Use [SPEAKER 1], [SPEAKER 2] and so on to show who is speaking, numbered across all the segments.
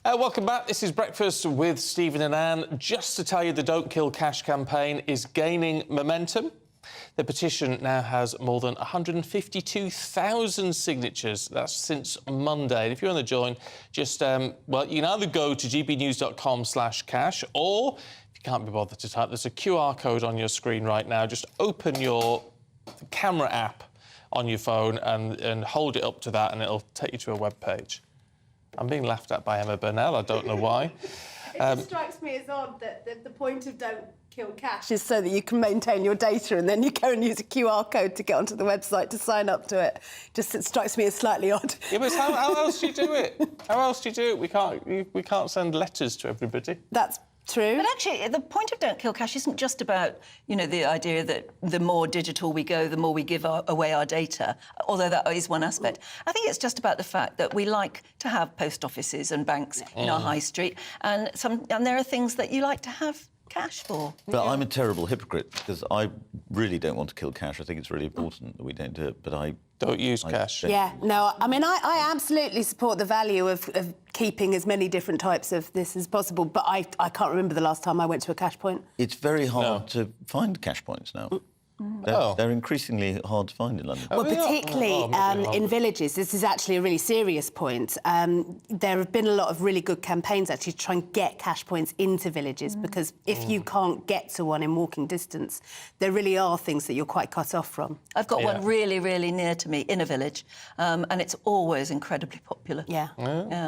[SPEAKER 1] Welcome back. This is Breakfast with Stephen and Anne. Just to tell you, the Don't Kill Cash campaign is gaining momentum. The petition now has more than 152,000 signatures. That's since Monday. And if you want to join, just, you can either go to gbnews.com/cash, or if you can't be bothered to type, there's a QR code on your screen right now. Just open your camera app on your phone and hold it up to that, and it'll take you to a web page. I'm being laughed at by Emma Burnell. I don't know why.
[SPEAKER 2] It just strikes me as odd that the point of Don't Kill Cash is so that you can maintain your data, and then you go and use a QR code to get onto the website to sign up to it. It strikes me as slightly odd.
[SPEAKER 1] Yeah, but how else do you do it? How else do you do it? We can't send letters to everybody.
[SPEAKER 2] That's true.
[SPEAKER 3] But actually, the point of Don't Kill Cash isn't just about, the idea that the more digital we go, the more we give away our data, although that is one aspect. I think it's just about the fact that we like to have post offices and banks in our high street, and there are things that you like to have cash for.
[SPEAKER 4] But I'm a terrible hypocrite, because I really don't want to kill cash. I think it's really important that we don't do it, but I...
[SPEAKER 1] Don't use cash.
[SPEAKER 2] Yeah, no, I mean, I absolutely support the value of keeping as many different types of this as possible, but I can't remember the last time I went to a cash point.
[SPEAKER 4] It's very hard to find cash points now. They're increasingly hard to find in London.
[SPEAKER 2] Well, particularly in villages. This is actually a really serious point. There have been a lot of really good campaigns actually to try and get cash points into villages, because if you can't get to one in walking distance, there really are things that you're quite cut off from.
[SPEAKER 3] I've got one really, really near to me in a village, and it's always incredibly popular.
[SPEAKER 2] Yeah.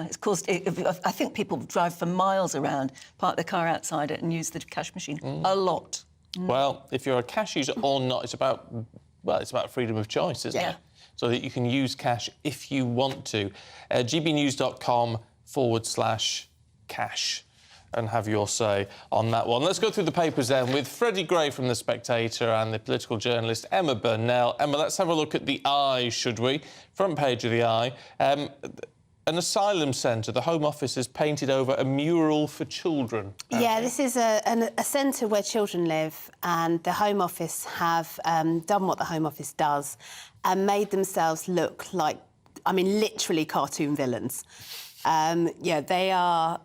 [SPEAKER 3] It's caused... I think people drive for miles around, park their car outside it and use the cash machine a lot.
[SPEAKER 1] Well, if you're a cash user or not, it's about freedom of choice, isn't it? So that you can use cash if you want to. gbnews.com/cash and have your say on that one. Let's go through the papers then with Freddie Gray from The Spectator and the political journalist Emma Burnell. Emma, let's have a look at the Eye, should we? Front page of the Eye. An asylum centre. The Home Office has painted over a mural for children.
[SPEAKER 2] Yeah, this is a centre where children live, and the Home Office have done what the Home Office does and made themselves look like, I mean, literally cartoon villains. They are...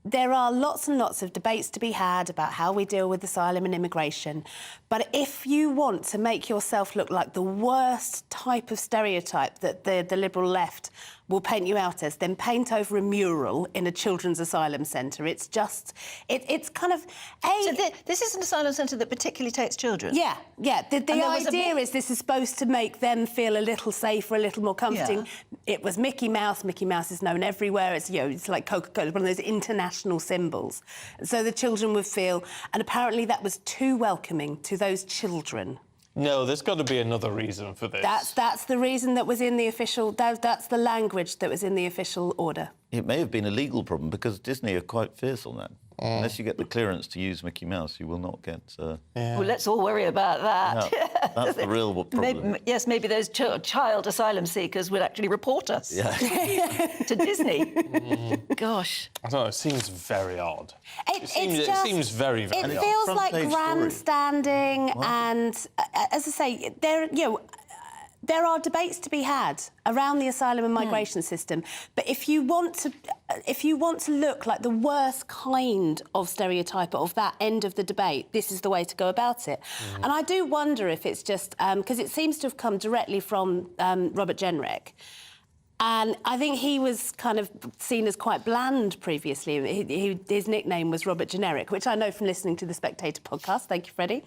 [SPEAKER 2] There are lots and lots of debates to be had about how we deal with asylum and immigration, but if you want to make yourself look like the worst type of stereotype that the Liberal left will paint you out as, then paint over a mural in a children's asylum centre. It's just... It's kind of...
[SPEAKER 3] So this is an asylum centre that particularly takes children?
[SPEAKER 2] Yeah. The idea is this is supposed to make them feel a little safer, a little more comforting. Yeah. It was Mickey Mouse. Mickey Mouse is known everywhere. It's, it's like Coca-Cola, one of those international symbols. So the children would feel... And apparently that was too welcoming to those children.
[SPEAKER 1] No, there's got to be another reason for this.
[SPEAKER 2] That's the reason that was in the official... That's the language that was in the official order.
[SPEAKER 4] It may have been a legal problem, because Disney are quite fierce on that. Unless you get the clearance to use Mickey Mouse, you will not get...
[SPEAKER 3] Well, let's all worry about that.
[SPEAKER 4] Yeah, that's the real problem.
[SPEAKER 3] Maybe those child asylum seekers would actually report us to Disney. Gosh.
[SPEAKER 1] I don't know, it seems very odd. It seems very, very odd.
[SPEAKER 2] It feels like grandstanding, and, as I say, there are debates to be had around the asylum and migration system, but if you want to look like the worst kind of stereotype of that end of the debate, this is the way to go about it. And I do wonder if it's just because it seems to have come directly from Robert Jenrick. And I think he was kind of seen as quite bland previously. His nickname was Robert Generic, which I know from listening to the Spectator podcast. Thank you, Freddie.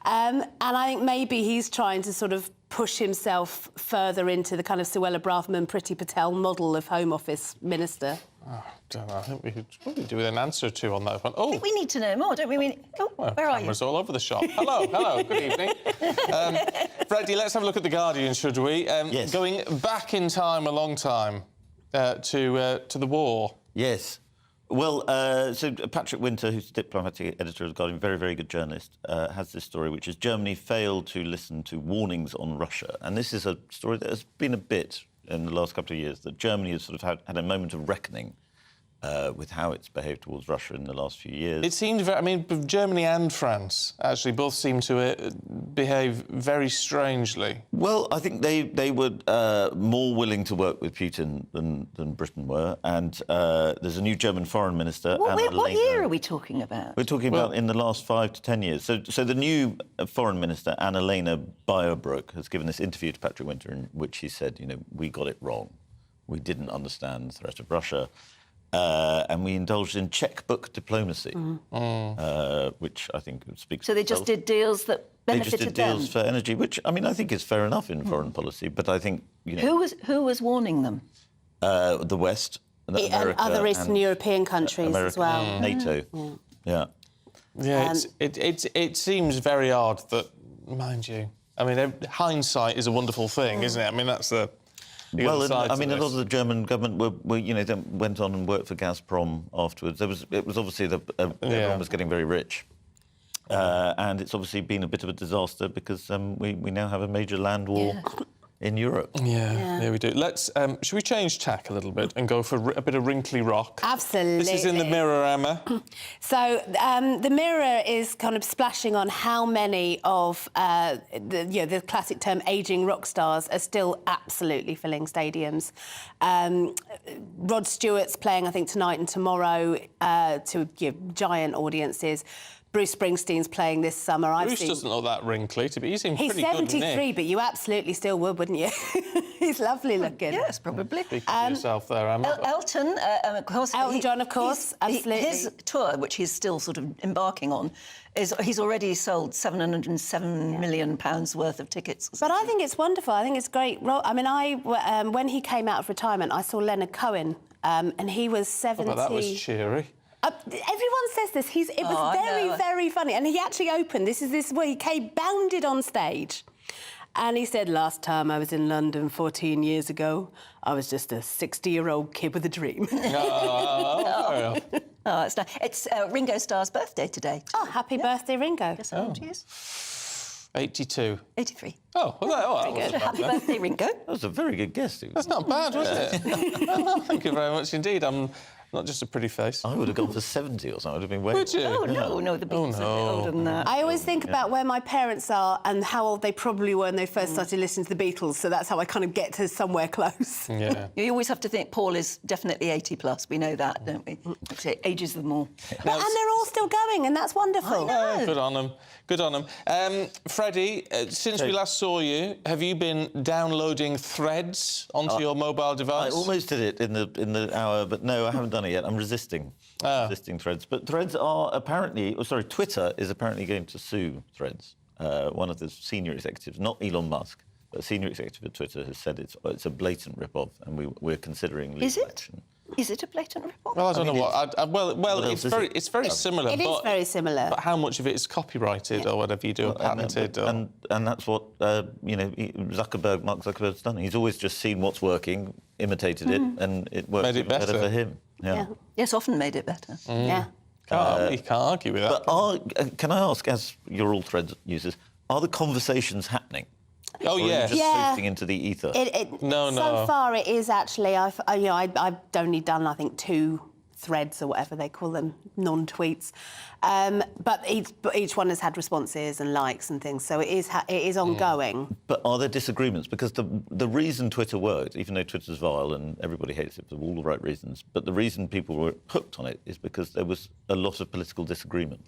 [SPEAKER 2] And I think maybe he's trying to sort of push himself further into the kind of Suella Braverman, Priti Patel model of Home Office minister.
[SPEAKER 1] Oh, I don't know. I think we could probably do with an answer or two on that one.
[SPEAKER 3] I think we need to know more, don't we? Where are you?
[SPEAKER 1] Cameras all over the shop. Hello, good evening. Freddie, let's have a look at The Guardian, should we?
[SPEAKER 4] Yes.
[SPEAKER 1] Going back in time, a long time, to the war.
[SPEAKER 4] Yes. Well, so Patrick Winter, who's diplomatic editor of The Guardian, very, very good journalist, has this story, which is Germany failed to listen to warnings on Russia. And this is a story that has been a bit in the last couple of years, that Germany has sort of had a moment of reckoning with how it's behaved towards Russia in the last few years.
[SPEAKER 1] It seemed very... I mean, Germany and France actually both seem to behave very strangely.
[SPEAKER 4] Well, I think they were more willing to work with Putin than Britain were. And there's a new German foreign minister.
[SPEAKER 3] What year are we talking about?
[SPEAKER 4] We're talking about in the last 5 to 10 years. So the new foreign minister, Annalena Baerbock, has given this interview to Patrick Winter in which he said, we got it wrong. We didn't understand the threat of Russia. And we indulged in checkbook diplomacy, which I think speaks.
[SPEAKER 3] So they just did deals that benefited them.
[SPEAKER 4] They just did deals for energy, which I think is fair enough in foreign policy. But I think
[SPEAKER 3] who was warning them?
[SPEAKER 4] The West, America,
[SPEAKER 2] and other Eastern European countries
[SPEAKER 4] America,
[SPEAKER 2] as well.
[SPEAKER 4] NATO,
[SPEAKER 1] Yeah, it seems very odd that, mind you. I mean, hindsight is a wonderful thing, isn't it? I mean, that's the.
[SPEAKER 4] Well, a lot of the German government then went on and worked for Gazprom afterwards. It was obviously everyone was getting very rich, and it's obviously been a bit of a disaster because we now have a major land war in Europe.
[SPEAKER 1] Yeah, we do. Let's. Should we change tack a little bit and go for a bit of wrinkly rock?
[SPEAKER 2] Absolutely.
[SPEAKER 1] This is in the Mirror, Emma.
[SPEAKER 2] So the Mirror is kind of splashing on how many of the classic term ageing rock stars are still absolutely filling stadiums. Rod Stewart's playing, I think, tonight and tomorrow to giant audiences. Bruce Springsteen's playing this summer.
[SPEAKER 1] Bruce doesn't look that wrinkly to be. He seems pretty good.
[SPEAKER 2] He's 73, but you absolutely still would, wouldn't you? He's lovely looking.
[SPEAKER 3] Yes, probably.
[SPEAKER 1] Speak for yourself there, Emma.
[SPEAKER 3] Elton, of course.
[SPEAKER 2] Elton John, of course, absolutely.
[SPEAKER 3] His tour, which he's still sort of embarking on, he's already sold £707 million worth of tickets.
[SPEAKER 2] But I think it's wonderful. I think it's great. I mean, when he came out of retirement, I saw Leonard Cohen, and he was 70.
[SPEAKER 1] Oh, but that was cheery.
[SPEAKER 2] Everyone says this. It was very funny. And he actually opened. This is where he bounded on stage. And he said, last time I was in London 14 years ago, I was just a 60-year-old kid with a dream.
[SPEAKER 3] Oh, it's nice. It's Ringo Starr's birthday today.
[SPEAKER 2] Oh, happy birthday, Ringo.
[SPEAKER 3] Guess how old he is?
[SPEAKER 1] 82.
[SPEAKER 3] 83.
[SPEAKER 1] Oh, well, that wasn't bad
[SPEAKER 3] Happy
[SPEAKER 1] then.
[SPEAKER 3] birthday, Ringo.
[SPEAKER 4] That was a very good guess.
[SPEAKER 1] That's not bad, was it? Oh, thank you very much indeed. I'm not just a pretty face.
[SPEAKER 4] I would have gone for 70 or something. I would have been way.
[SPEAKER 1] Would you?
[SPEAKER 3] Oh, no, the Beatles are older than that.
[SPEAKER 2] I always think about where my parents are and how old they probably were when they first started listening to the Beatles, so that's how I kind of get to somewhere close.
[SPEAKER 1] Yeah.
[SPEAKER 3] You always have to think Paul is definitely 80+. We know that, don't we? Actually, it ages them all.
[SPEAKER 2] And they're all still going, and that's wonderful.
[SPEAKER 3] I know.
[SPEAKER 1] Good on them. Good on them. Freddie, since we last saw you, have you been downloading Threads onto your mobile device?
[SPEAKER 4] I almost did it in the hour, but no, I haven't done it yet. I'm resisting Threads. But Threads are apparently... Twitter is apparently going to sue Threads. One of the senior executives, not Elon Musk, but a senior executive at Twitter has said it's a blatant rip-off, and we're considering legal action.
[SPEAKER 3] Is it a blatant rip-off?
[SPEAKER 1] Well, I don't know what. It's very similar.
[SPEAKER 2] It is very similar.
[SPEAKER 1] But how much of it is copyrighted or whatever you do, or patented?
[SPEAKER 4] And that's what Mark Zuckerberg's done. He's always just seen what's working, imitated it, and it works
[SPEAKER 1] Made it better
[SPEAKER 4] for him. Yeah.
[SPEAKER 3] Yes, often made it better.
[SPEAKER 2] Yeah.
[SPEAKER 1] You can't argue with that.
[SPEAKER 4] But can I ask, as you're all Threads users, are the conversations happening?
[SPEAKER 1] Oh,
[SPEAKER 4] Or are you
[SPEAKER 1] yes.
[SPEAKER 4] just floating into the ether?
[SPEAKER 1] No.
[SPEAKER 2] So far, it is actually. I've only done, I think, 2 threads or whatever they call them, non-tweets. But each one has had responses and likes and things, so it is ongoing.
[SPEAKER 4] But are there disagreements? Because the reason Twitter worked, even though Twitter's vile and everybody hates it for all the right reasons, but the reason people were hooked on it is because there was a lot of political disagreement.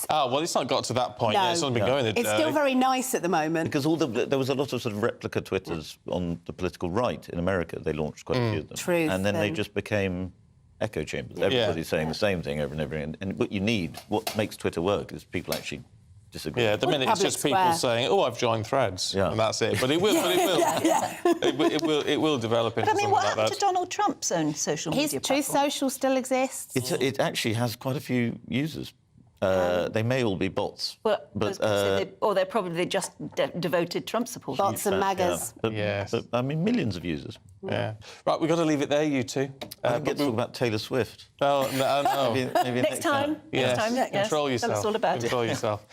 [SPEAKER 1] Oh, well, it's not got to that point yet. It's not been going there.
[SPEAKER 2] It's still very nice at the moment.
[SPEAKER 4] Because there was a lot of sort of replica Twitters on the political right in America. They launched quite a few of them.
[SPEAKER 2] Truth,
[SPEAKER 4] and then they just became echo chambers. Everybody's saying the same thing over and over again. And what you need, what makes Twitter work, is people actually disagree.
[SPEAKER 1] Yeah, at the minute it's just people saying, "Oh, I've joined Threads," and that's it. But it will. It will develop into something like that.
[SPEAKER 3] What happened to Donald Trump's own social media platform?
[SPEAKER 2] Truth Social still exists.
[SPEAKER 4] It actually has quite a few users. They may all be bots.
[SPEAKER 3] But they're probably just devoted Trump supporters.
[SPEAKER 2] Bots and MAGAs.
[SPEAKER 4] But, I mean, millions of users.
[SPEAKER 1] Yeah. Right, we've got to leave it there, you two.
[SPEAKER 4] I didn't get to talk about Taylor Swift.
[SPEAKER 1] Oh, no.
[SPEAKER 4] Maybe
[SPEAKER 3] Next time.
[SPEAKER 1] Yeah.
[SPEAKER 3] Next time. Yes.
[SPEAKER 1] Control
[SPEAKER 3] Tell
[SPEAKER 1] yourself.
[SPEAKER 3] us all about it.
[SPEAKER 1] Control yourself.